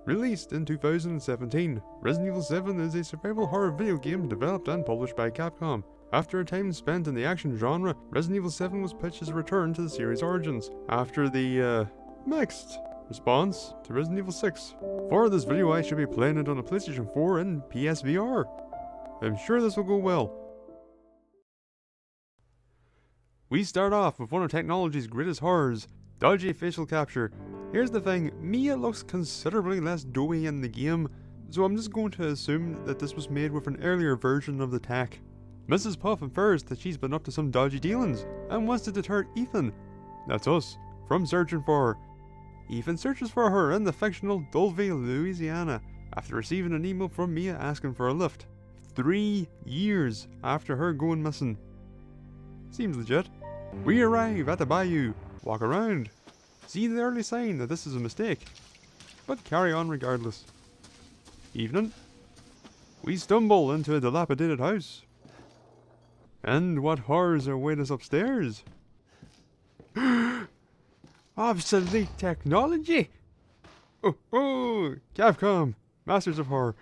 Released in 2017, Resident Evil 7 is a survival horror video game developed and published by Capcom. After a time spent in the action genre, Resident Evil 7 was pitched as a return to the series' origins, after the, mixed response to Resident Evil 6. For this video I should be playing it on a PlayStation 4 and PSVR. I'm sure this will go well. We start off with one of technology's greatest horrors, dodgy facial capture. Here's the thing, Mia looks considerably less doughy in the game, so I'm just going to assume that this was made with an earlier version of the tech. Mrs. Puff infers that she's been up to some dodgy dealings, and wants to deter Ethan, that's us, from searching for her. Ethan searches for her in the fictional Dulvey, Louisiana, after receiving an email from Mia asking for a lift. 3 years after her going missing. Seems legit. We arrive at the bayou, walk around, see the early sign that this is a mistake, but carry on regardless. Evening. We stumble into a dilapidated house. And what horrors await us upstairs? Obsolete technology! Oh, Capcom, masters of horror.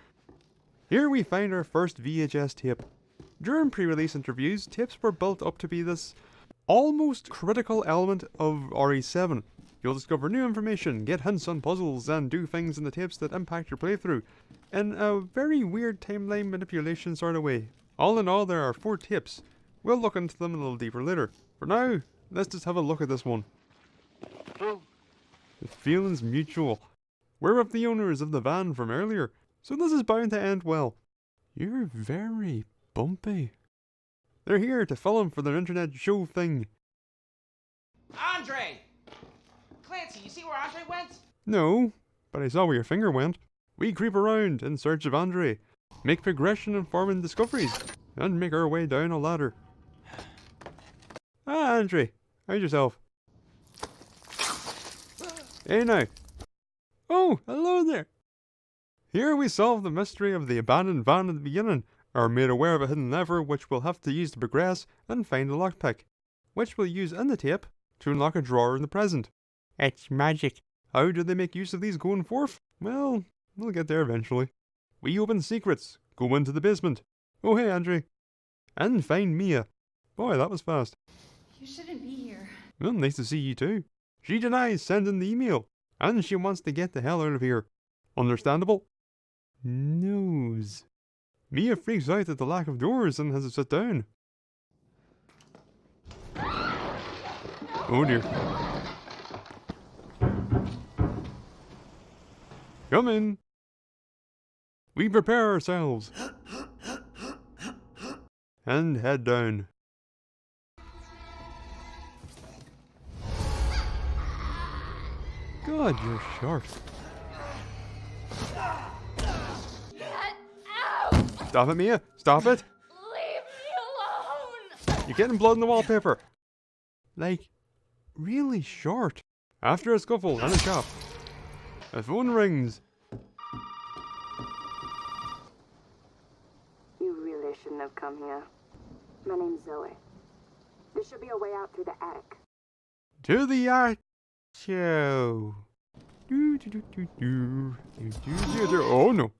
Here we find our first VHS tape. During pre-release interviews, tapes were built up to be this almost critical element of RE7. You'll discover new information, get hints on puzzles, and do things in the tapes that impact your playthrough, in a very weird timeline manipulation sort of way. All in all, there are 4 tapes. We'll look into them a little deeper later. For now, let's just have a look at this one. The feeling's mutual. We're with the owners of the van from earlier, so this is bound to end well. You're very bumpy. They're here to film for their internet show thing. Andre! Clancy, you see where Andre went? No, but I saw where your finger went. We creep around in search of Andre, make progression-informing discoveries, and make our way down a ladder. Ah, Andre, how's yourself? Hey now. Oh, hello there. Here we solve the mystery of the abandoned van at the beginning, are made aware of a hidden lever which we'll have to use to progress and find a lockpick, which we'll use in the tape to unlock a drawer in the present. It's magic. How do they make use of these going forth? Well, we'll get there eventually. We open secrets, go into the basement. Oh hey Andre. And find Mia. Boy, that was fast. You shouldn't be here. Well, nice to see you too. She denies sending the email, and she wants to get the hell out of here. Understandable? Nose. Mia freaks out at the lack of doors and has to sit down. Oh dear. Come in. We prepare ourselves. And head down. God, you're sharp. Get out! Stop it, Mia! Stop it! Leave me alone! You're getting blood in the wallpaper! Like, really short. After a scuffle and a chop, a phone rings. You really shouldn't have come here. My name's Zoe. There should be a way out through the attic. To the art show. Do, do, do, do, do. Do, do, do. Oh no.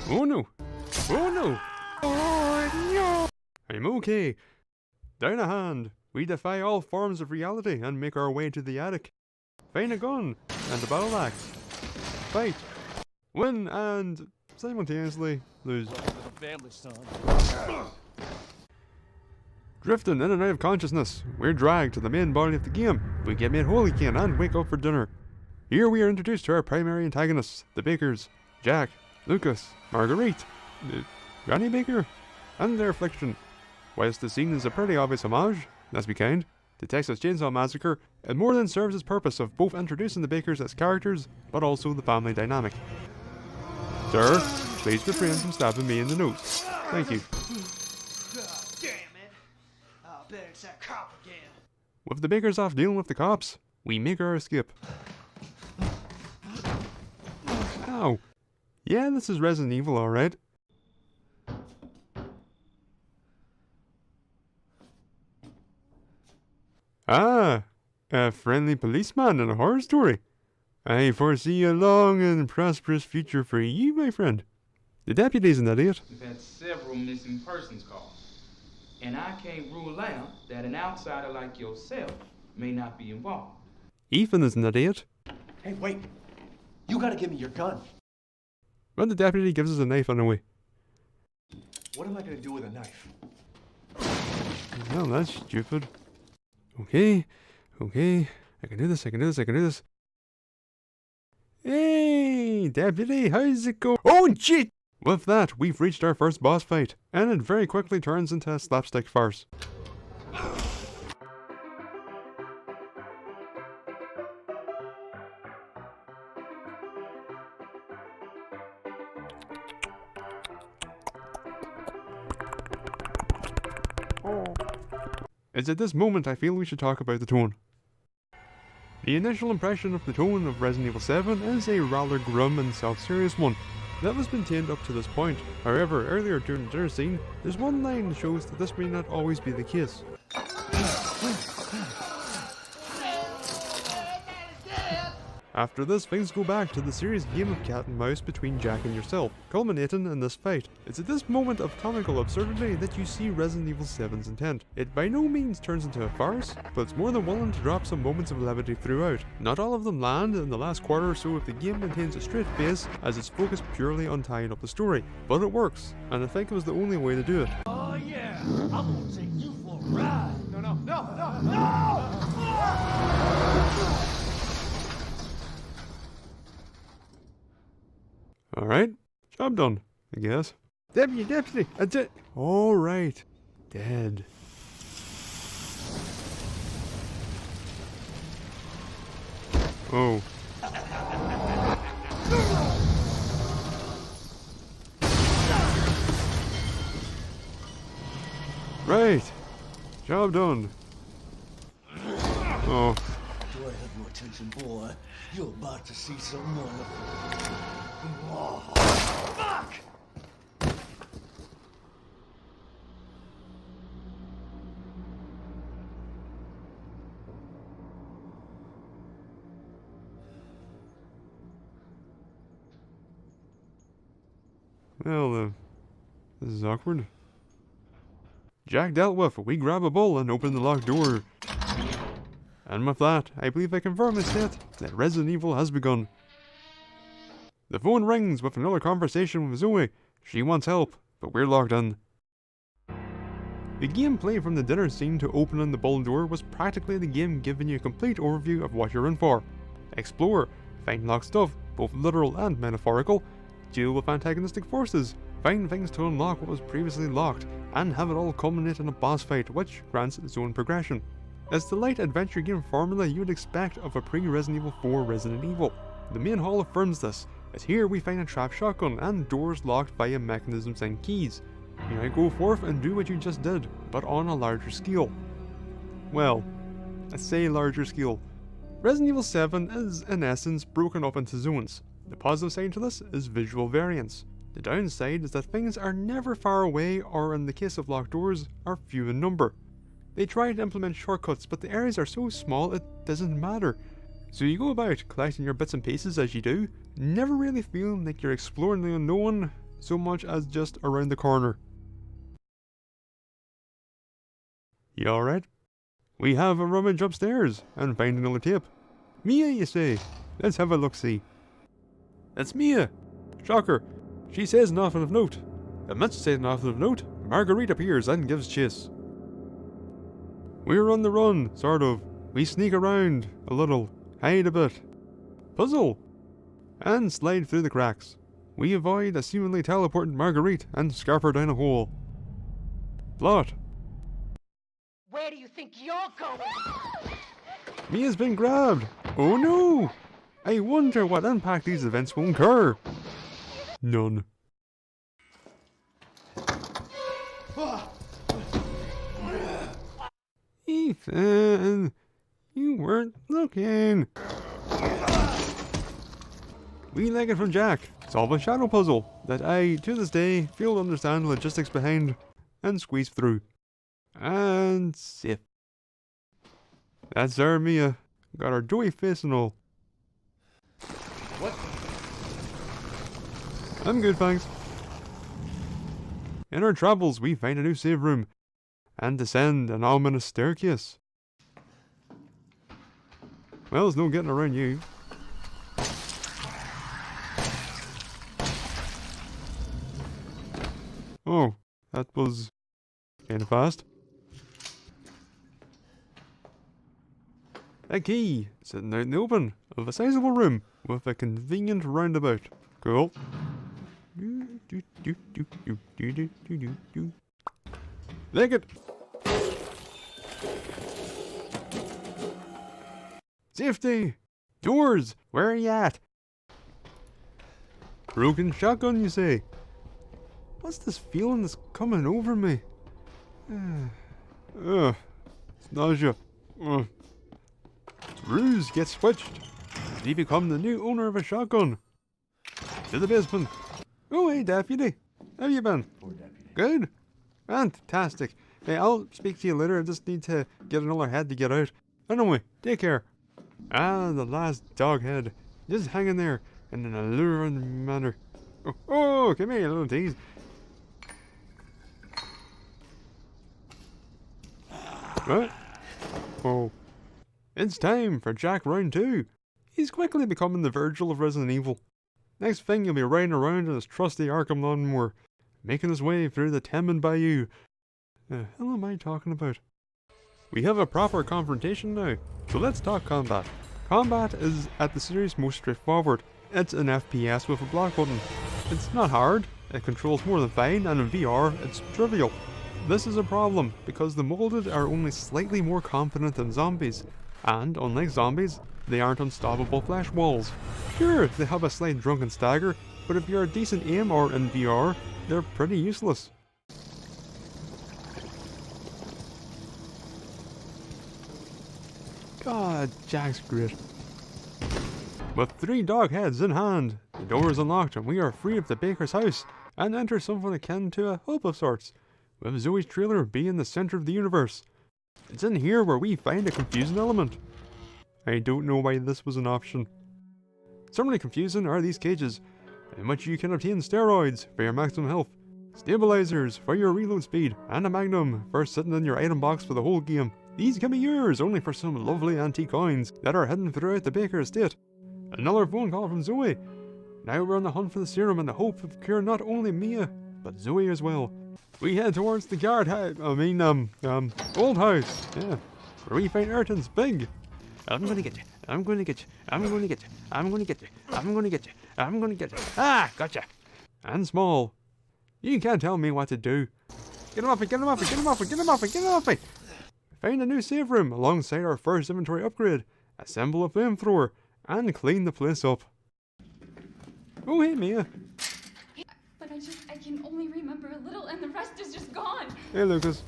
Oh no. Oh no. Oh no. I'm okay. Down a hand. We defy all forms of reality and make our way to the attic. Find a gun and a battle axe. Fight. Win and simultaneously lose. Family, son. Drifting in and out of consciousness, we're dragged to the main body of the game. We get made whole again and wake up for dinner. Here we are introduced to our primary antagonists, the Bakers, Jack, Lucas, Marguerite, Granny Baker, and their affliction. Whilst the scene is a pretty obvious homage, let's be kind, to Texas Chainsaw Massacre, it more than serves its purpose of both introducing the Bakers as characters, but also the family dynamic. Sir, please refrain from stabbing me in the nose. Thank you. Damn it. I'll bet it's that cop again. With the Bakers off dealing with the cops, we make our escape. Ow. Yeah, this is Resident Evil, alright. Ah, a friendly policeman in a horror story. I foresee a long and prosperous future for you, my friend. The deputy's an idiot. We've had several missing persons calls, and I can't rule out that an outsider like yourself may not be involved. Ethan is an idiot. Hey, wait. You gotta give me your gun. But the deputy gives us a knife anyway. What am I gonna do with a knife? Well, that's stupid. Okay. I can do this. Hey, deputy, how's it going? Oh, shit! With that, we've reached our first boss fight, and it very quickly turns into a slapstick farce. It's at this moment I feel we should talk about the tone. The initial impression of the tone of Resident Evil 7 is a rather grim and self-serious one that was maintained up to this point. However, earlier during the dinner scene, there's one line that shows that this may not always be the case. After this, things go back to the serious game of cat and mouse between Jack and yourself, culminating in this fight. It's at this moment of comical absurdity that you see Resident Evil 7's intent. It by no means turns into a farce, but it's more than willing to drop some moments of levity throughout. Not all of them land in the last quarter or so if the game maintains a straight face, as it's focused purely on tying up the story. But it works, and I think it was the only way to do it. Oh, yeah. I'm gonna take you for a ride. No. Alright, job done, I guess. Deputy, that's it. Alright, dead. Oh. Right, job done. Oh. Do I have your attention, boy? You're about to see some more. Oh, fuck! Well, this is awkward. Jack dealt with, we grab a bowl and open the locked door. And with that, I believe I can firmly state that Resident Evil has begun. The phone rings with another conversation with Zoe. She wants help, but we're locked in. The gameplay from the dinner scene to opening the bull door was practically the game giving you a complete overview of what you're in for. Explore, find locked stuff, both literal and metaphorical, deal with antagonistic forces, find things to unlock what was previously locked, and have it all culminate in a boss fight which grants zone progression. It's the light adventure game formula you would expect of a pre-Resident Evil 4 Resident Evil. The main hall affirms this, as here we find a trap shotgun and doors locked via mechanisms and keys. You now go forth and do what you just did, but on a larger scale. Well, I say larger scale. Resident Evil 7 is, in essence, broken up into zones. The positive side to this is visual variance. The downside is that things are never far away, or in the case of locked doors, are few in number. They try to implement shortcuts, but the areas are so small it doesn't matter. So you go about collecting your bits and pieces as you do, never really feeling like you're exploring the unknown so much as just around the corner. You alright? We have a rummage upstairs and find another tape. Mia, you say? Let's have a look-see. It's Mia! Shocker. She says nothing of note. Amidst saying nothing of note, Marguerite appears and gives chase. We're on the run, sort of. We sneak around a little, hide a bit, puzzle, and slide through the cracks. We avoid a seemingly teleported Marguerite and scarf her down a hole. Plot. Where do you think you're going? Mia's been grabbed. Oh no! I wonder what impact these events will incur. None. Ethan, you weren't looking. We like it from Jack. Solve a shadow puzzle that I, to this day, fail to understand the logistics behind and squeeze through. And safe. That's our Mia. Got our doughy face and all. What? I'm good, thanks. In our travels, we find a new save room and descend an ominous staircase. Well, there's no getting around you. Oh, that was kinda fast. A key sitting out in the open of a sizable room with a convenient roundabout. Cool. Lick it! Safety! Doors! Where are you at? Broken shotgun, you say? What's this feeling that's coming over me? It's nausea. Ruse gets switched. Did he become the new owner of a shotgun? To the basement. Oh, hey, deputy. How you been? Poor deputy. Good. Fantastic. Hey, I'll speak to you later. I just need to get another head to get out. Anyway, take care. Ah, the last dog head. Just hanging there in an alluring manner. Oh, come here, you little tease. What? Oh. It's time for Jack round 2. He's quickly becoming the Virgil of Resident Evil. Next thing, he'll be riding around in his trusty Arkham lawnmower, making his way through the Temin Bayou. The hell am I talking about? We have a proper confrontation now, so let's talk combat. Combat is at the series most straightforward. It's an FPS with a block button. It's not hard, it controls more than fine, and in VR, it's trivial. This is a problem, because the molded are only slightly more confident than zombies, and unlike zombies, they aren't unstoppable flesh walls. Sure, they have a slight drunken stagger, but if you're a decent aim or in VR, they're pretty useless. God, Jack's great. With 3 dog heads in hand, the door is unlocked and we are free of the baker's house and enter something akin to a hub of sorts, with Zoe's trailer being the centre of the universe. It's in here where we find a confusing element. I don't know why this was an option. Certainly confusing are these cages, in which you can obtain steroids for your maximum health, stabilizers for your reload speed, and a magnum for sitting in your item box for the whole game. These can be yours only for some lovely antique coins that are hidden throughout the Baker estate. Another phone call from Zoe. Now we're on the hunt for the serum in the hope of curing not only Mia, but Zoe as well. We head towards the old house, yeah, where we find Ayrton's big. I'm gonna get you, I'm gonna get you, I'm gonna get you, I'm gonna get you, I'm gonna get you, I'm gonna get you. Ah, gotcha. And small. You can't tell me what to do. Get him off me, get him off me, get him off me, get him off me, get him off me. Find a new save room alongside our first inventory upgrade, assemble a flamethrower, and clean the place up. Oh, hey, Mia. But I can only remember a little and the rest is just gone. Hey, Lucas.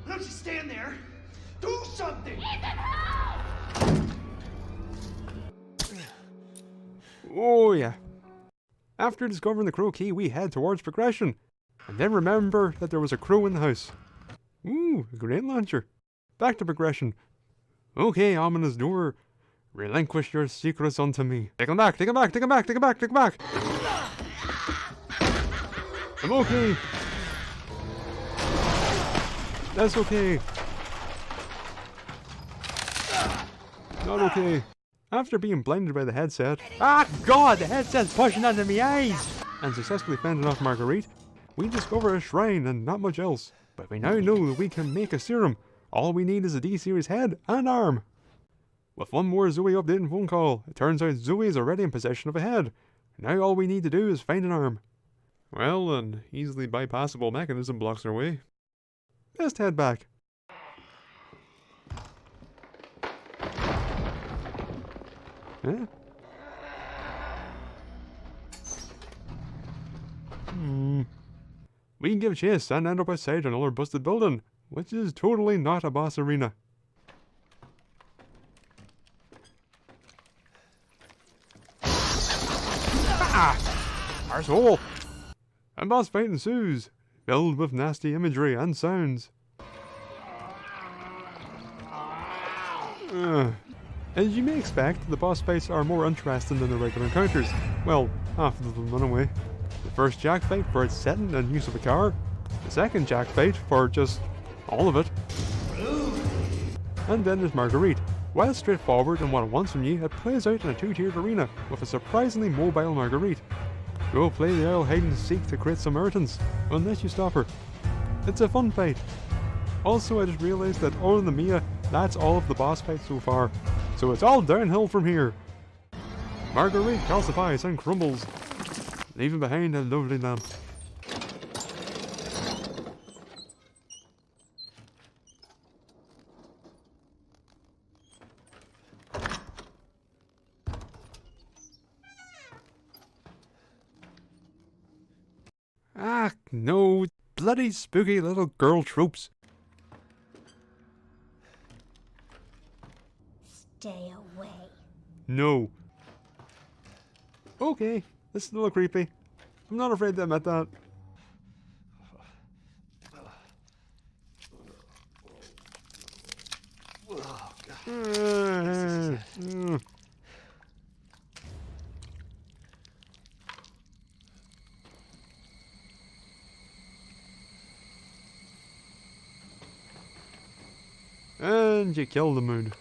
Don't you stand there! Do something! Oh, yeah. After discovering the crow key, we head towards progression, and then remember that there was a crow in the house. Ooh, a grenade launcher. Back to progression. Okay, ominous door. Relinquish your secrets unto me. Take them back, take them back, take them back, take them back, take them back. I'm okay. That's okay. Not okay. After being blinded by the headset, ah god, the headset's pushing under my eyes! And successfully fending off Marguerite, we discover a shrine and not much else. But we now know that we can make a serum. All we need is a D-series head and arm. With one more Zoe updating phone call, it turns out Zoe is already in possession of a head. Now all we need to do is find an arm. Well, an easily bypassable mechanism blocks our way. Best head back. Huh? We can give chase and end up outside another busted building, which is totally not a boss arena. Ah! Arsehole! A boss fight ensues, filled with nasty imagery and sounds. As you may expect, the boss fights are more interesting than the regular encounters. Well, half of them anyway. The first Jack fight for its setting and use of the car. The second Jack fight for just all of it. And then there's Marguerite. While straightforward in what it wants from you, it plays out in a two-tiered arena with a surprisingly mobile Marguerite. Go play the Isle hide and seek to create some irritants, unless you stop her. It's a fun fight. Also, I just realised that other than Mia, that's all of the boss fights so far. So it's all downhill from here. Marguerite calcifies and crumbles, leaving behind a lovely lamp. Ah, no, bloody spooky little girl tropes. Stay away. No. Okay, this is a little creepy. I'm not afraid to admit that. And you kill the moon.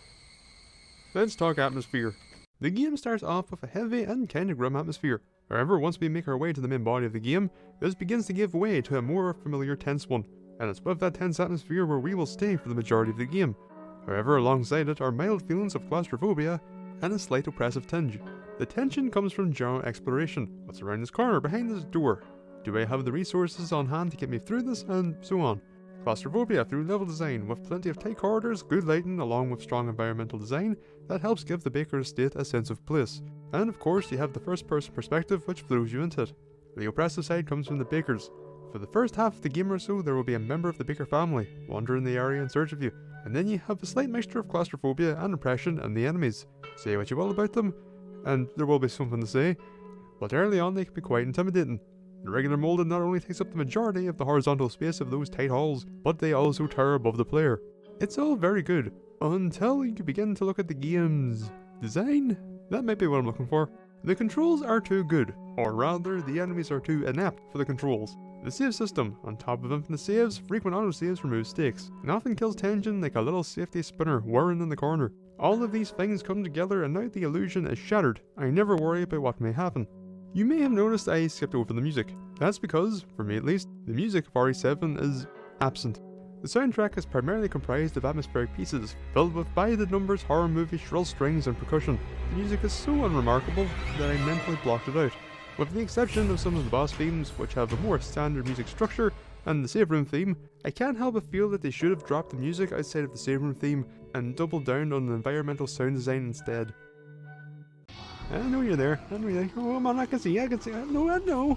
Let's talk atmosphere. The game starts off with a heavy and kinda grim atmosphere. However, once we make our way to the main body of the game, this begins to give way to a more familiar tense one, and it's with that tense atmosphere where we will stay for the majority of the game. However, alongside it are mild feelings of claustrophobia and a slight oppressive tinge. The tension comes from general exploration. What's around this corner, behind this door? Do I have the resources on hand to get me through this, and so on. Claustrophobia through level design, with plenty of tight corridors, good lighting, along with strong environmental design that helps give the Baker estate a sense of place. And of course, you have the first person perspective which throws you into it. The oppressive side comes from the Bakers. For the first half of the game or so, there will be a member of the Baker family wandering the area in search of you, and then you have a slight mixture of claustrophobia and oppression and the enemies. Say what you will about them, and there will be something to say, but early on they can be quite intimidating. The regular molding not only takes up the majority of the horizontal space of those tight halls, but they also tower above the player. It's all very good, until you begin to look at the game's design. That might be what I'm looking for. The controls are too good, or rather, the enemies are too inept for the controls. The save system, on top of infinite saves, frequent autosaves remove stakes. Nothing kills tension like a little safety spinner whirring in the corner. All of these things come together and now the illusion is shattered. I never worry about what may happen. You may have noticed I skipped over the music. That's because, for me at least, the music of RE7 is absent. The soundtrack is primarily comprised of atmospheric pieces, filled with by-the-numbers horror movie shrill strings and percussion. The music is so unremarkable that I mentally blocked it out. With the exception of some of the boss themes, which have a more standard music structure, and the save room theme, I can't help but feel that they should have dropped the music outside of the save room theme and doubled down on the environmental sound design instead. I know you're there. I know you're there. Oh, man, I can see. I know.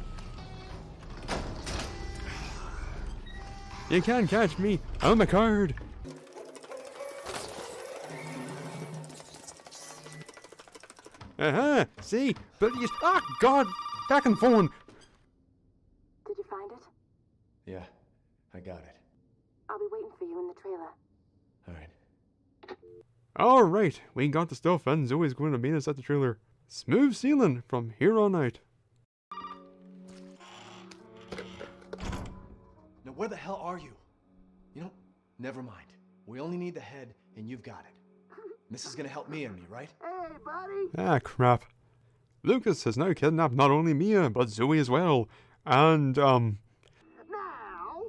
You can't catch me. I'm a card. See? But you... Ah, God! Back and phone! Did you find it? Yeah, I got it. I'll be waiting for you in the trailer. Alright. Alright, we got the stuff and Zoe's going to meet us at the trailer. Smooth sailing from here on out. Now where the hell are you? You know, never mind. We only need the head, and you've got it. This is gonna help me and me, right? Hey, buddy! Ah, crap. Lucas has now kidnapped not only Mia, but Zoe as well. And, Now,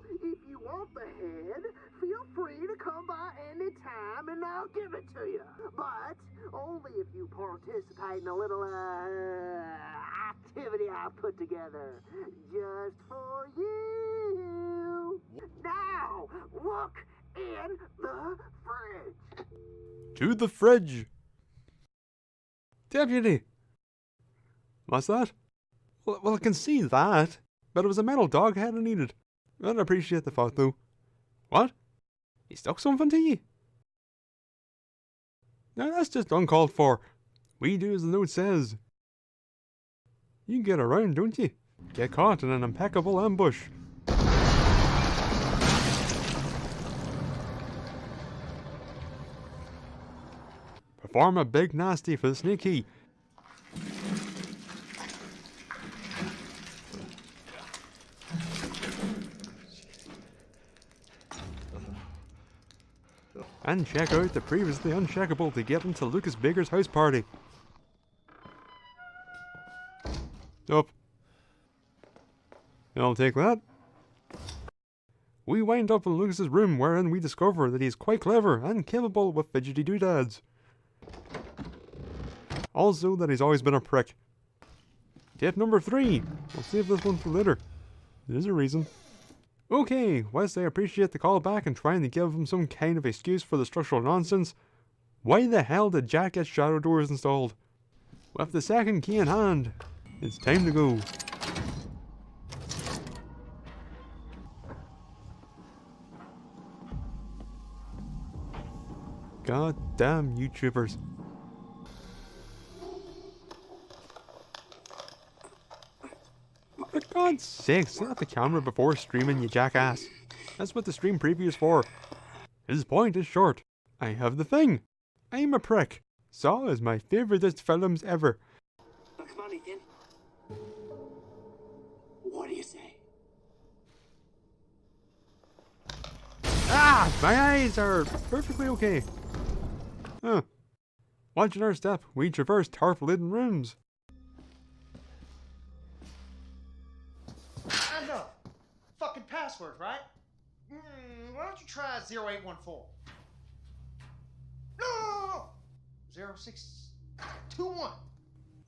if you want the head, feel free to come by any time and I'll give it to you. But only if you participate in a little, activity I've put together. Just for you. Now, look in the fridge. to the fridge. Deputy! What's that? Well, I can see that, but it was a metal dog head I needed. I don't appreciate the thought, though. What? He stuck something to you? Now that's just uncalled for. We do as the note says. You get around, don't you? Get caught in an impeccable ambush. Perform a big nasty for the snake key. And check out the previously uncheckable to get into Lucas Baker's house party. Up. I'll take that. We wind up in Lucas's room, wherein we discover that he's quite clever and capable with fidgety doodads. Also, that he's always been a prick. Tip number 3. We'll save this one for later. There's a reason. Okay, whilst I appreciate the call back and trying to give him some kind of excuse for the structural nonsense, why the hell did Jack get shadow doors installed? With the second key in hand, it's time to go. God damn YouTubers. For God's sake, set up the camera before streaming, you jackass. That's what the stream preview is for. His point is short. I have the thing. I'm a prick. Saw is my favouriteest films ever. Come on, Ethan. What do you say? Ah! My eyes are perfectly okay. Huh. Watching our step, we traverse tarp-laden rooms. I know. Fucking password, right? Why don't you try 0814? No! 0621.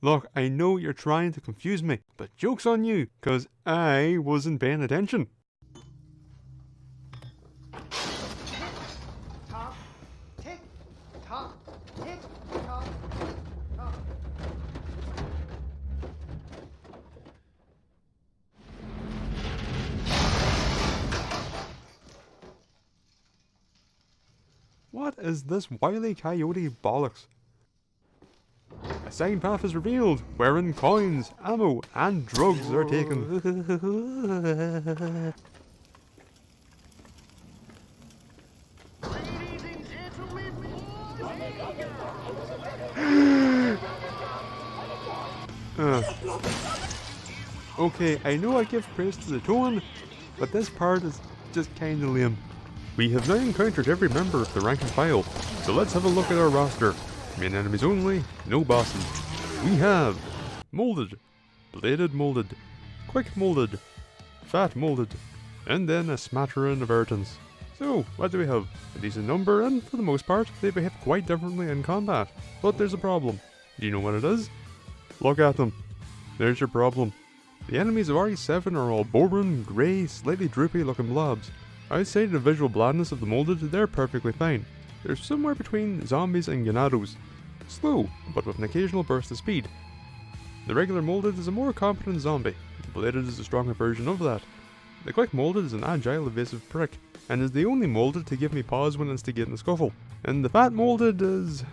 Look, I know you're trying to confuse me, but joke's on you, cause I wasn't paying attention. Top, tick, top, tick, top, top. What is this wily coyote bollocks? A side path is revealed, wherein coins, ammo, and drugs are taken. Okay, I know I give praise to the tone, but this part is just kinda lame. We have now encountered every member of the rank and file, so let's have a look at our roster. Main enemies only, no bosses. We have molded, bladed molded, quick molded, fat molded, and then a smattering of irritants. So, what do we have? A decent number, and for the most part, they behave quite differently in combat. But there's a problem. Do you know what it is? Look at them. There's your problem. The enemies of RE7 are all boring, grey, slightly droopy looking blobs. Outside of the visual blandness of the molded, they're perfectly fine. They're somewhere between zombies and ganados. Slow, but with an occasional burst of speed. The regular molded is a more competent zombie. The bladed is a stronger version of that. The quick molded is an agile, evasive prick, and is the only molded to give me pause when instigating a scuffle. And the fat molded is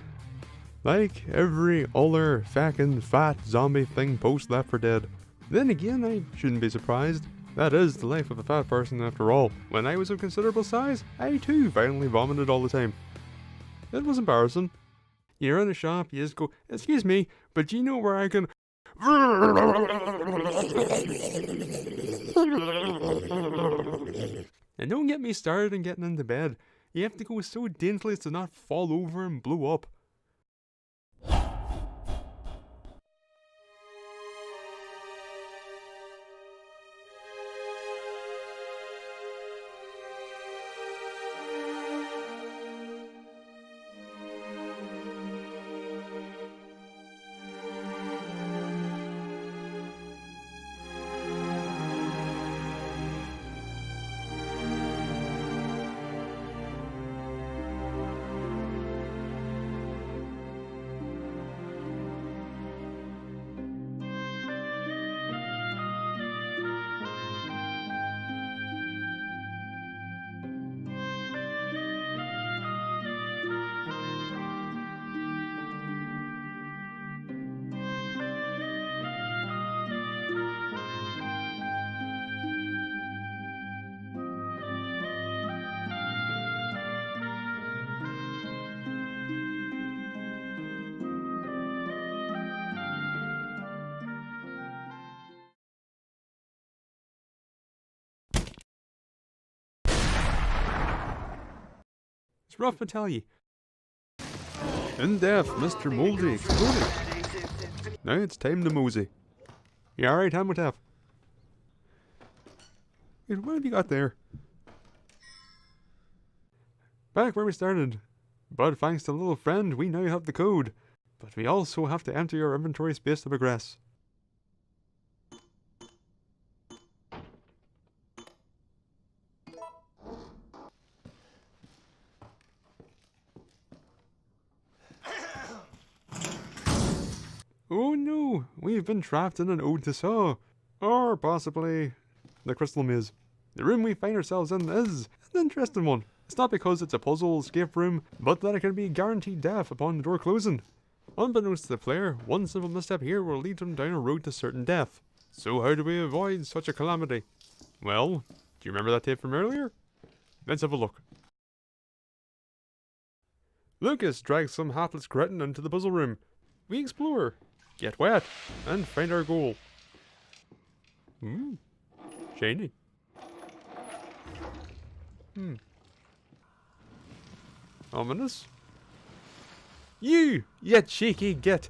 like every other fucking fat zombie thing post Left 4 Dead. Then again, I shouldn't be surprised. That is the life of a fat person after all. When I was of considerable size, I too violently vomited all the time. It was embarrassing. You're in a shop, you just go, "Excuse me, but do you know where I can..." And don't get me started on getting into bed. You have to go so daintily as to not fall over and blow up. rough, I tell ye. In death, Mr. Moldy exploded. Now it's time to mosey. You alright, Hamilton? Wait, what have you got there? Back where we started. But thanks to a little friend, we now have the code. But we also have to empty our inventory space to progress. Oh no, we've been trapped in an ode to Saw. Or possibly the Crystal Maze. The room we find ourselves in is an interesting one. It's not because it's a puzzle escape room, but that it can be guaranteed death upon the door closing. Unbeknownst to the player, one simple misstep here will lead them down a road to certain death. So how do we avoid such a calamity? Well, do you remember that tape from earlier? Let's have a look. Lucas drags some hapless cretin into the puzzle room. We explore, get wet, and find our goal. Shiny. Ominous. You cheeky git!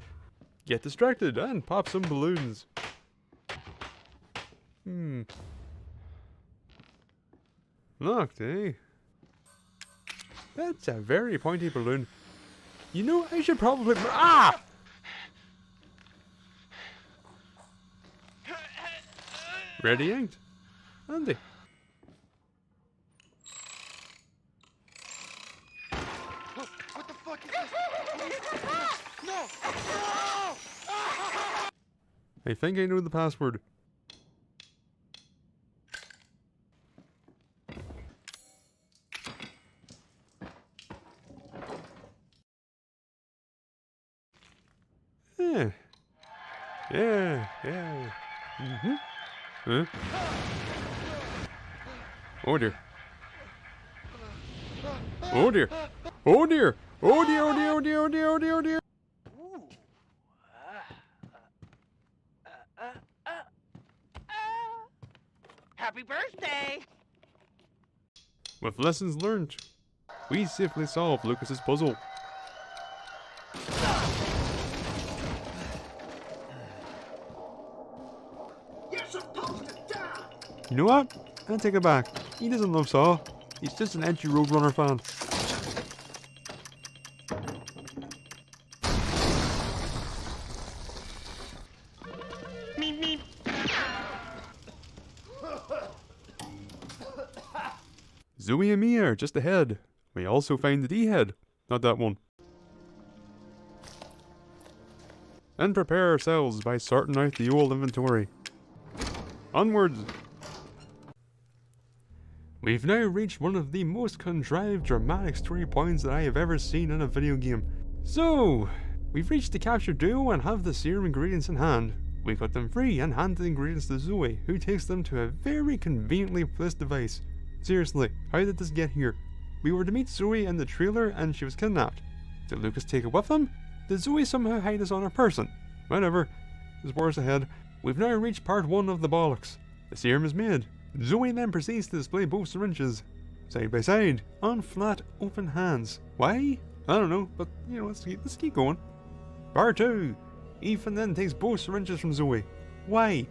Get distracted and pop some balloons. Locked, eh? That's a very pointy balloon. You know, I should probably... Ah! Ready, inked. Andy. What the fuck is this? No! No! I think I know the password. Yeah. Huh? Oh dear. Oh dear. Oh dear. Oh dear, oh dear, oh dear, oh dear, oh dear, oh dear. Happy birthday! With lessons learned, we safely solved Lucas's puzzle. You're supposed to die! You know what? I'll take it back. He doesn't love Saw. He's just an edgy Roadrunner fan. Zoe and Mia are just ahead. We also find the D-head. Not that one. And prepare ourselves by sorting out the old inventory. Onwards! We've now reached one of the most contrived dramatic story points that I have ever seen in a video game. So, we've reached the captured duo and have the serum ingredients in hand. We cut them free and hand the ingredients to Zoe, who takes them to a very conveniently placed device. Seriously, how did this get here? We were to meet Zoe in the trailer and she was kidnapped. Did Lucas take it with him? Did Zoe somehow hide this on her person? Whatever. There's worse ahead. We've now reached part 1 of the bollocks. The serum is made. Zoe then proceeds to display both syringes, side by side, on flat, open hands. Why? I don't know, but you know, let's keep going. Part 2. Ethan then takes both syringes from Zoe. Why?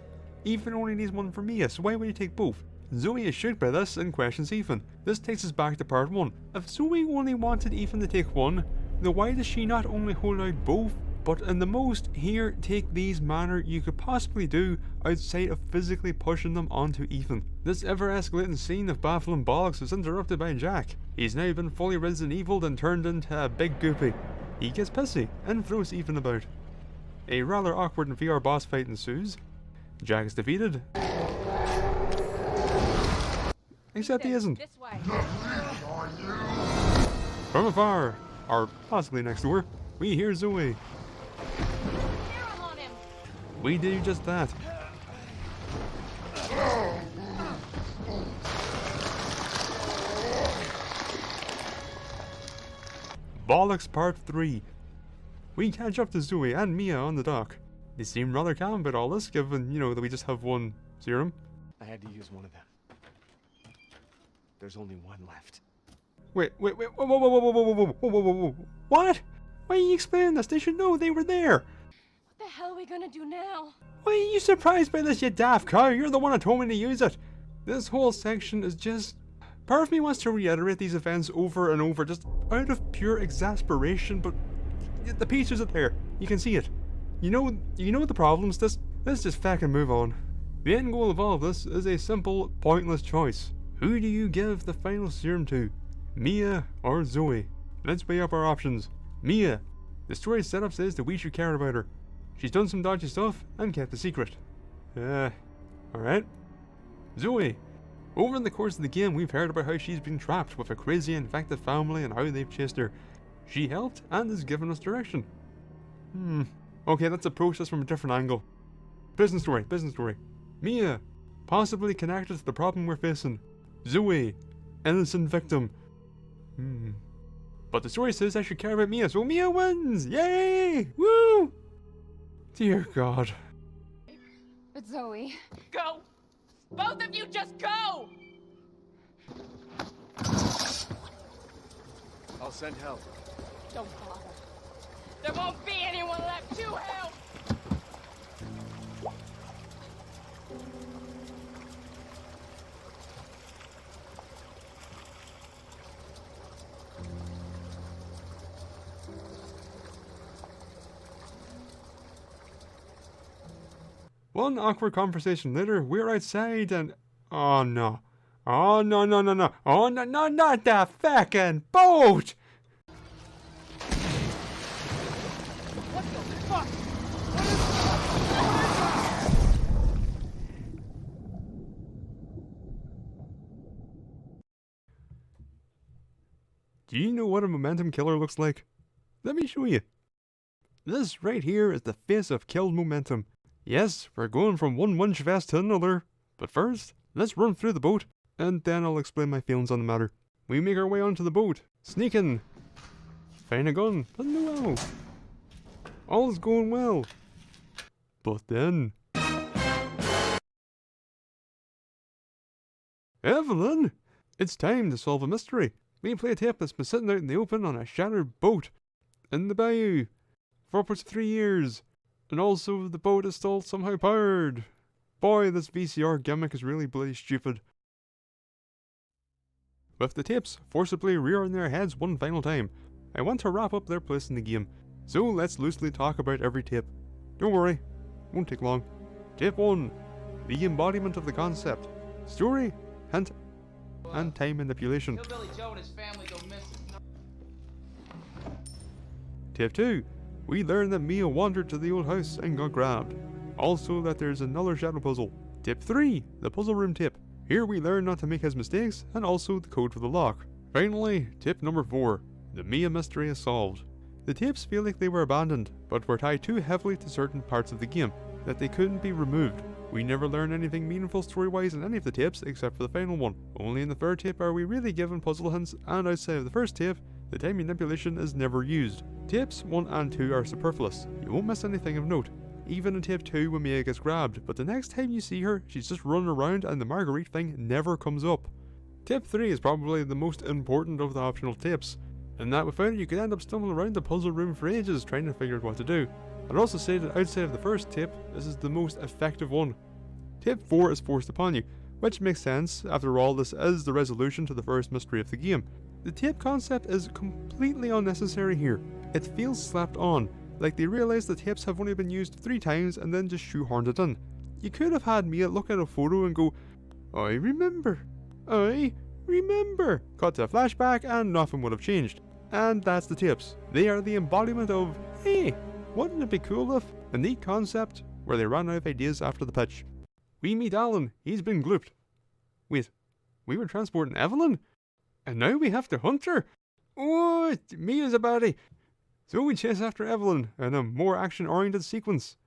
Ethan only needs one for Mia, so why would he take both? Zoe is shocked by this and questions Ethan. This takes us back to part 1. If Zoe only wanted Ethan to take one, then why does she not only hold out both, but in the most, here, take these manner you could possibly do outside of physically pushing them onto Ethan? This ever-escalating scene of baffling bollocks is interrupted by Jack. He's now been fully Resident Evil'd and turned into a big goopy. He gets pissy and throws Ethan about. A rather awkward and VR boss fight ensues. Jack is defeated. Except he isn't. This way. From afar, or possibly next door, we hear Zoe. Serum on him. We do just that. Bollocks Part 3. We catch up to Zoe and Mia on the dock. They seem rather calm about all this, given, you know, that we just have one serum. I had to use one of them. There's only one left. Wait, whoa, whoa, whoa, whoa, whoa, whoa, whoa, whoa, whoa, whoa, whoa. What? Why are you explaining this? They should know they were there. What the hell are we gonna do now? Why are you surprised by this, you daft cow? You're the one who told me to use it. This whole section is just... Part of me wants to reiterate these events over and over, just out of pure exasperation, but the pieces are there. You can see it. You know the problems. Let's just fucking move on. The end goal of all of this is a simple, pointless choice. Who do you give the final serum to? Mia or Zoe? Let's weigh up our options. Mia. The story setup says that we should care about her. She's done some dodgy stuff and kept a secret. Alright. Zoe. Over the course of the game, we've heard about how she's been trapped with a crazy infected family and how they've chased her. She helped and has given us direction. Okay, let's approach this from a different angle. Business story. Mia. Possibly connected to the problem we're facing. Zoe. Innocent victim. But the story says I should care about Mia, so Mia wins! Yay! Woo! Dear God. But Zoe. Go! Both of you just go! I'll send help. Don't bother. There won't be anyone left to help! One awkward conversation later, we're outside and... Oh no. Oh no. Oh no, not that fucking boat! What the fuck? Do you know what a momentum killer looks like? Let me show you. This right here is the face of killed momentum. Yes, we're going from one munch fest to another. But first, let's run through the boat, and then I'll explain my feelings on the matter. We make our way onto the boat, sneaking. Find a gun, but no ammo. All is going well. But then... Evelyn! It's time to solve a mystery. We play a tape that's been sitting out in the open on a shattered boat in the bayou for upwards of 3 years. And also, the boat is still somehow powered. Boy, this VCR gimmick is really bloody stupid. With the tapes forcibly rearing their heads one final time, I want to wrap up their place in the game, so let's loosely talk about every tape. Don't worry, won't take long. Tape 1, the embodiment of the concept. Story, hint, and time manipulation. Hillbilly Joe and his family go missing. Tape 2, we learn that Mia wandered to the old house and got grabbed. Also that there's another shadow puzzle. Tip 3, the puzzle room tip. Here we learn not to make his mistakes and also the code for the lock. Finally, tip number 4, the Mia mystery is solved. The tapes feel like they were abandoned, but were tied too heavily to certain parts of the game that they couldn't be removed. We never learn anything meaningful story-wise in any of the tapes except for the final one. Only in the third tape are we really given puzzle hints, and outside of the first tape, the time manipulation is never used. Tapes 1 and 2 are superfluous. You won't miss anything of note. Even in tape 2 when Mia gets grabbed, but the next time you see her, she's just running around and the Marguerite thing never comes up. Tape 3 is probably the most important of the optional tapes, in that without it you could end up stumbling around the puzzle room for ages trying to figure out what to do. I'd also say that outside of the first tape, this is the most effective one. Tape 4 is forced upon you, which makes sense, after all this is the resolution to the first mystery of the game. The tape concept is completely unnecessary here. It feels slapped on, like they realised the tapes have only been used 3 times and then just shoehorned it in. You could have had Mia look at a photo and go, I remember. Cut to a flashback and nothing would have changed. And that's the tapes. They are the embodiment of, hey, wouldn't it be cool if, a neat concept where they ran out of ideas after the pitch. We meet Alan, he's been glooped. Wait, we were transporting Evelyn? And now we have to hunt her? Oh, Mia's a baddie. So we chase after Evelyn in a more action-oriented sequence.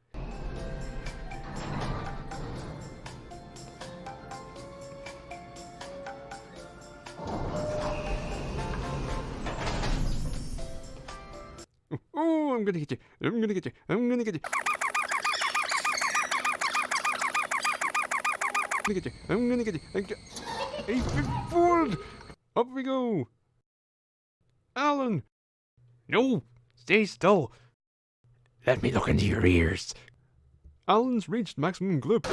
Oh, I'm gonna get you. I'm gonna get you. I'm gonna get you. I'm gonna get you. I'm gonna get you. I've been fooled. Up we go. Alan! No! Stay still! Let me look into your ears. Alan's reached maximum gloop.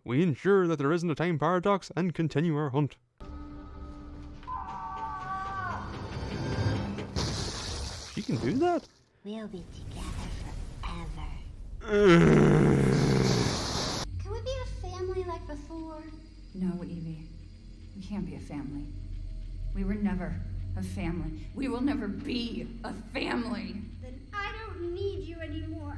We ensure that there isn't a time paradox and continue our hunt. She can do that? We'll be together forever. Can we be a family like before? No, Evie. We can't be a family. We were never a family. We will never be a family. Then I don't need you anymore.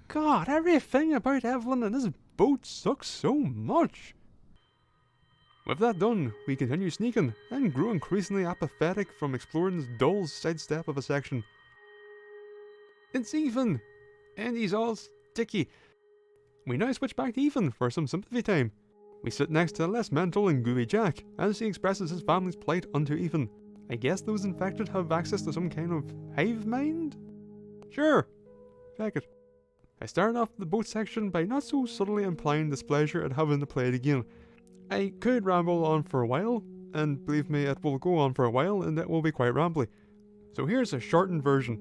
God, everything about Evelyn and this boat sucks so much. With that done, we continue sneaking and grow increasingly apathetic from exploring this dull sidestep of a section. It's Ethan! And he's all sticky. We now switch back to Ethan for some sympathy time. We sit next to a less mental and gooey Jack as he expresses his family's plight unto Ethan. I guess those infected have access to some kind of hive mind? Sure, check it. I started off the boat section by not so subtly implying displeasure at having to play it again. I could ramble on for a while, and believe me, it will go on for a while and it will be quite rambly. So here's a shortened version.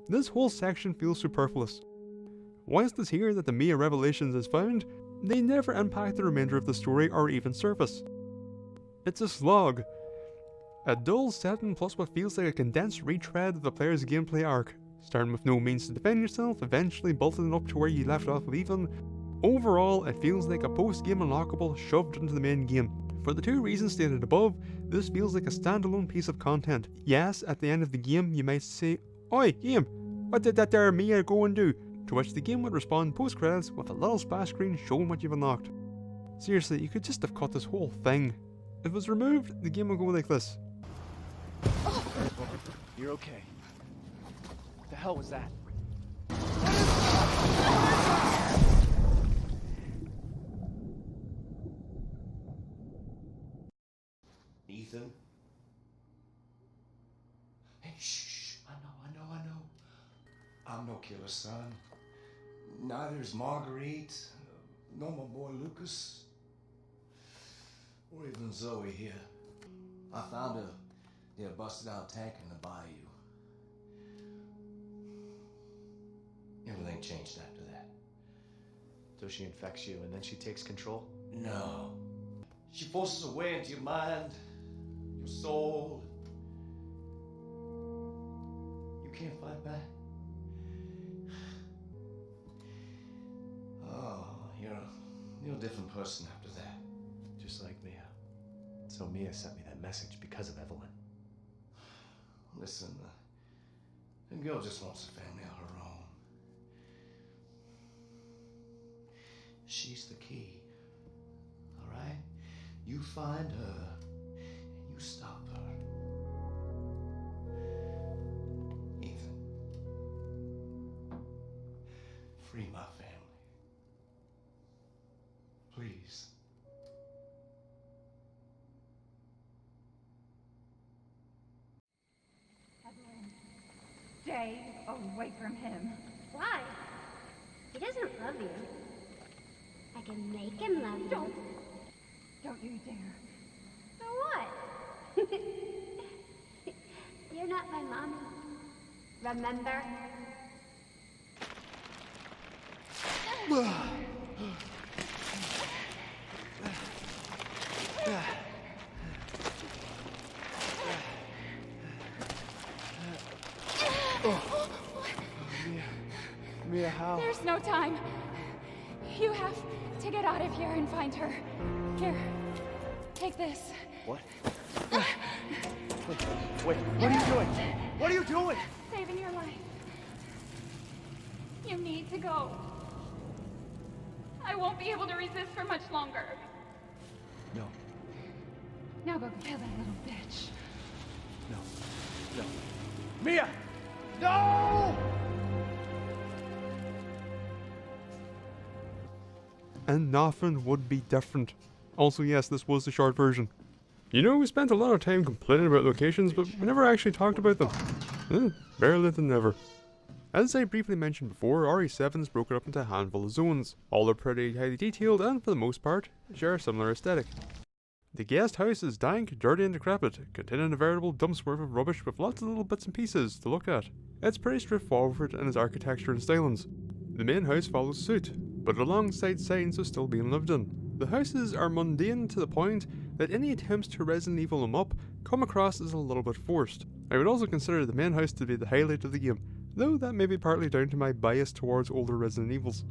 This whole section feels superfluous. Whilst it's here that the Mia revelations is found, they never impact the remainder of the story or even surface. It's a slog. A dull setting plus what feels like a condensed retread of the player's gameplay arc, starting with no means to defend yourself, eventually bolting up to where you left off with Ethan. Overall, it feels like a post-game unlockable shoved into the main game. For the two reasons stated above, this feels like a standalone piece of content. Yes, at the end of the game you might say, "Oi, game, what did that there Mia go and do?" To which the game would respond post-credits with a little splash screen showing what you've unlocked. Seriously, you could just have cut this whole thing. If it was removed, the game would go like this. You're okay. What the hell was that? Ethan? Hey, shh. I know. I'm no killer, son. Neither is Marguerite, nor my boy Lucas, or even Zoe here. I found her near a busted out tank in the bayou. Everything changed after that. So she infects you and then she takes control? No. She forces her way into your mind, your soul. You can't fight back. Oh, you're a different person after that. Just like Mia. So Mia sent me that message because of Evelyn. Listen, the girl just wants a family of her own. She's the key. All right? You find her and you stop her. Ethan. Free my family. Please. Stay away from him. Why? He doesn't love you. I can make him love you. Don't you dare. So what? You're not my mommy. Remember? Mia, how? There's no time. You have to get out of here and find her. Here, take this. What? Wait, what are you doing? What are you doing? Saving your life. You need to go. I won't be able to resist for much longer. No, Now go kill that little bitch. no. Mia! No! And nothing would be different. Also, yes, this was the short version. You know, we spent a lot of time complaining about locations, but we never actually talked about them. Better late than never. As I briefly mentioned before, RE7's broken up into a handful of zones. All are pretty highly detailed and, for the most part, share a similar aesthetic. The guest house is dank, dirty and decrepit, containing a veritable dump's worth of rubbish with lots of little bits and pieces to look at. It's pretty straightforward in its architecture and stylings. The main house follows suit, but alongside signs of still being lived in. The houses are mundane to the point that any attempts to Resident Evil them up come across as a little bit forced. I would also consider the main house to be the highlight of the game, though that may be partly down to my bias towards older Resident Evils.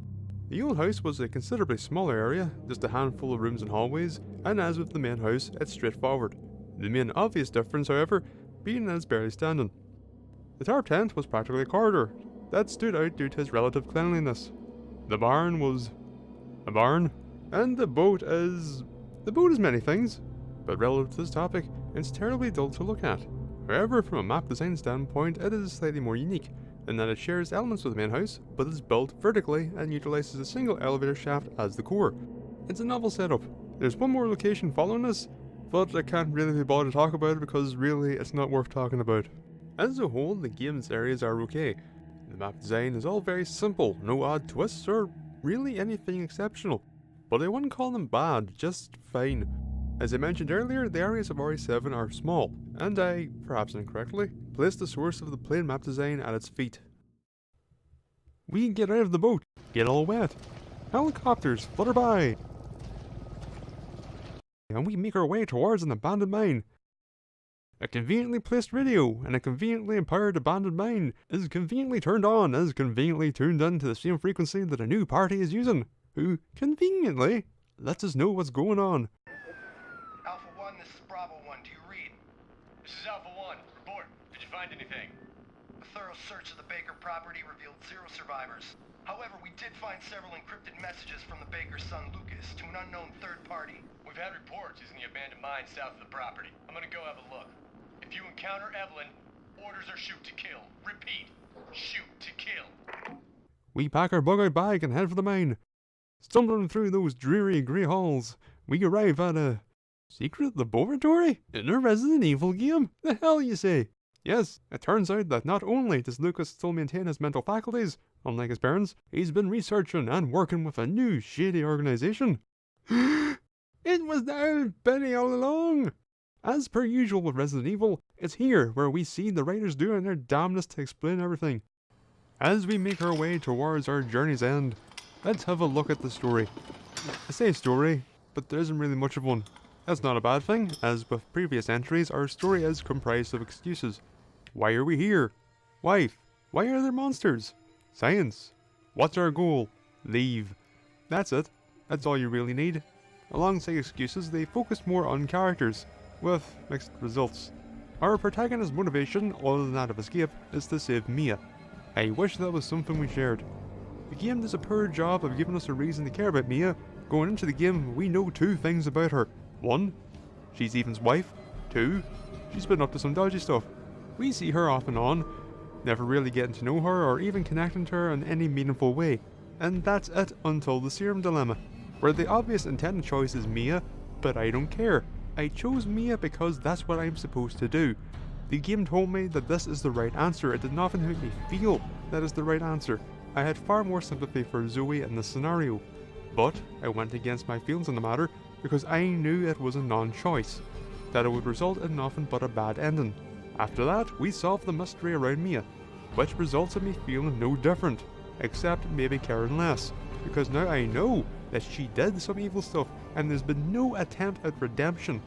The old house was a considerably smaller area, just a handful of rooms and hallways, and as with the main house, it's straightforward. The main obvious difference, however, being that it's barely standing. The tarp tent was practically a corridor that stood out due to its relative cleanliness. The barn was a barn, and the boat is many things, but relative to this topic, it's terribly dull to look at. However, from a map design standpoint, it is slightly more unique, in that it shares elements with the main house, but is built vertically and utilizes a single elevator shaft as the core. It's a novel setup. There's one more location following this, but I can't really be bothered to talk about it because really it's not worth talking about. As a whole, the game's areas are okay. The map design is all very simple, no odd twists or really anything exceptional. But I wouldn't call them bad, just fine. As I mentioned earlier, the areas of RE7 are small, and I, perhaps incorrectly, placed the source of the plain map design at its feet. We get out of the boat, get all wet. Helicopters flutter by. And we make our way towards an abandoned mine. A conveniently placed radio and a conveniently powered abandoned mine is conveniently turned on as conveniently tuned in to the same frequency that a new party is using, who conveniently lets us know what's going on. Alpha 1, this is Bravo 1. Do you read? This is Alpha 1. Report. Did you find anything? A thorough search of the Baker property revealed 0 survivors. However, we did find several encrypted messages from the Baker's son Lucas to an unknown third party. We've had reports using the abandoned mine south of the property. I'm gonna go have a look. If you encounter Evelyn, orders are shoot to kill. Repeat, shoot to kill. We pack our bug-out bag and head for the mine. Stumbling through those dreary grey halls, we arrive at a secret laboratory in a Resident Evil game. The hell you say? Yes, it turns out that not only does Lucas still maintain his mental faculties, unlike his parents, he's been researching and working with a new shady organization. It was the Betty all along! As per usual with Resident Evil, it's here where we see the writers doing their damnedest to explain everything. As we make our way towards our journey's end, let's have a look at the story. I say story, but there isn't really much of one. That's not a bad thing, as with previous entries, our story is comprised of excuses. Why are we here? Wife, why are there monsters? Science. What's our goal? Leave. That's it. That's all you really need. Alongside excuses, they focus more on characters, with mixed results. Our protagonist's motivation, other than that of escape, is to save Mia. I wish that was something we shared. The game does a poor job of giving us a reason to care about Mia. Going into the game, we know 2 things about her. 1, she's Ethan's wife. 2, she's been up to some dodgy stuff. We see her off and on, never really getting to know her or even connecting to her in any meaningful way. And that's it until the serum dilemma, where the obvious intended choice is Mia, but I don't care. I chose Mia because that's what I'm supposed to do. The game told me that this is the right answer. It did nothing to make me feel that is the right answer. I had far more sympathy for Zoe in this scenario, but I went against my feelings on the matter because I knew it was a non-choice, that it would result in nothing but a bad ending. After that, we solved the mystery around Mia, which results in me feeling no different, except maybe caring less, because now I know that she did some evil stuff and there's been no attempt at redemption.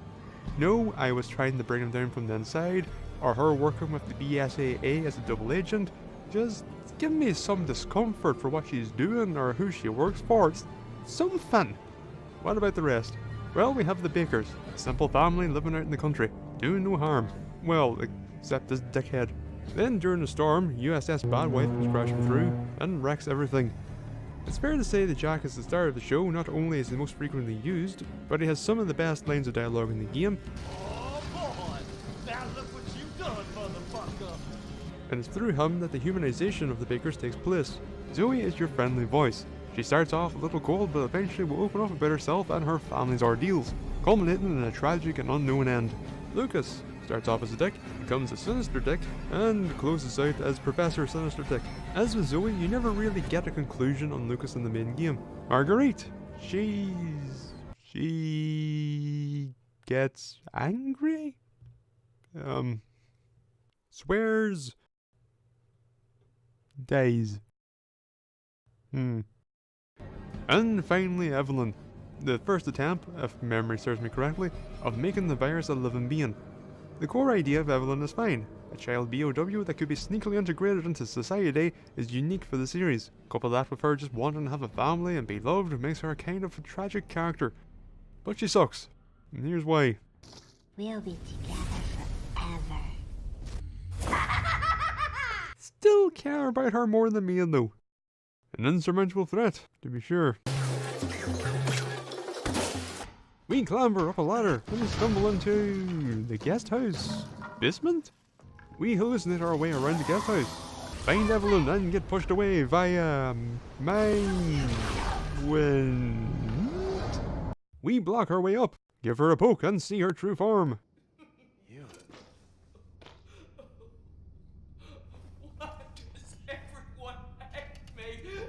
No, I was trying to bring him down from the inside, or her working with the BSAA as a double agent. Just give me some discomfort for what she's doing or who she works for. It's something. What about the rest? Well, we have the Bakers, a simple family living out in the country, doing no harm. Well, except this dickhead. Then during the storm, USS Badwife comes crashing through and wrecks everything. It's fair to say that Jack is the star of the show. Not only is he most frequently used, but he has some of the best lines of dialogue in the game. Oh boy! Now look what you've done, motherfucker! And it's through him that the humanization of the Bakers takes place. Zoe is your friendly voice. She starts off a little cold, but eventually will open up about herself and her family's ordeals, culminating in a tragic and unknown end. Lucas starts off as a dick, becomes a sinister dick, and closes out as Professor Sinister Dick. As with Zoe, you never really get a conclusion on Lucas in the main game. Marguerite, she gets angry, swears, dies. And finally Evelyn, the first attempt, if memory serves me correctly, of making the virus a living being. The core idea of Evelyn is fine. A child BOW that could be sneakily integrated into society is unique for the series. Couple that with her just wanting to have a family and be loved makes her a kind of a tragic character. But she sucks. And here's why. We'll be together forever. Still care about her more than me though. An insurmountable threat, to be sure. We clamber up a ladder and stumble into the guest house. Basement? We hallucinate our way around the guest house, find Evelyn and get pushed away via mind wind. We block our way up, give her a poke and see her true form. You. Why does everyone hate me?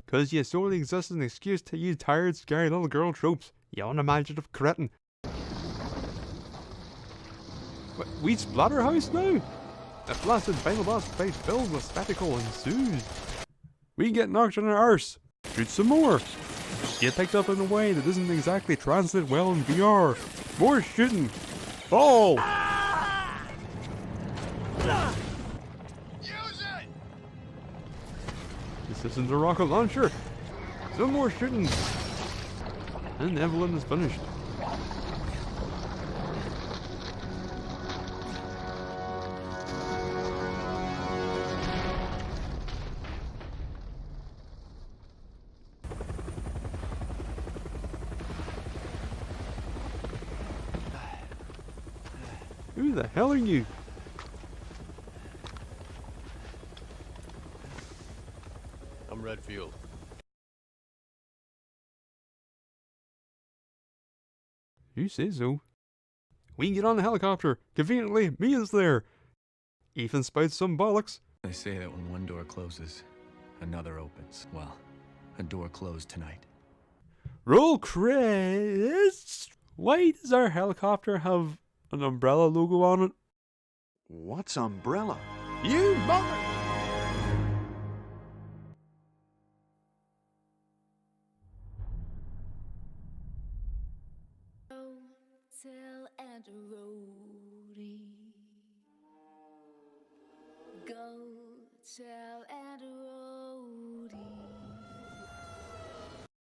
Cause you solely exist as an excuse to use tired, scary little girl tropes, you unimaginative cretin. We Splatterhouse now? A blasted final boss fight filled with spectacle ensues. We get knocked on our arse. Shoot some more. Get picked up in a way that doesn't exactly translate well in VR. More shooting. Fall! Use it! This isn't a rocket launcher. Some more shooting. And Evelyn is finished. Who the hell are you? I'm Redfield. You say so. We get on the helicopter. Conveniently, Mia's there. Ethan spouts some bollocks. They say that when one door closes, another opens. Well, a door closed tonight. Roll credits. Why does our helicopter have an umbrella logo on it? What's umbrella? You mother... Tell and roadie. Go tell and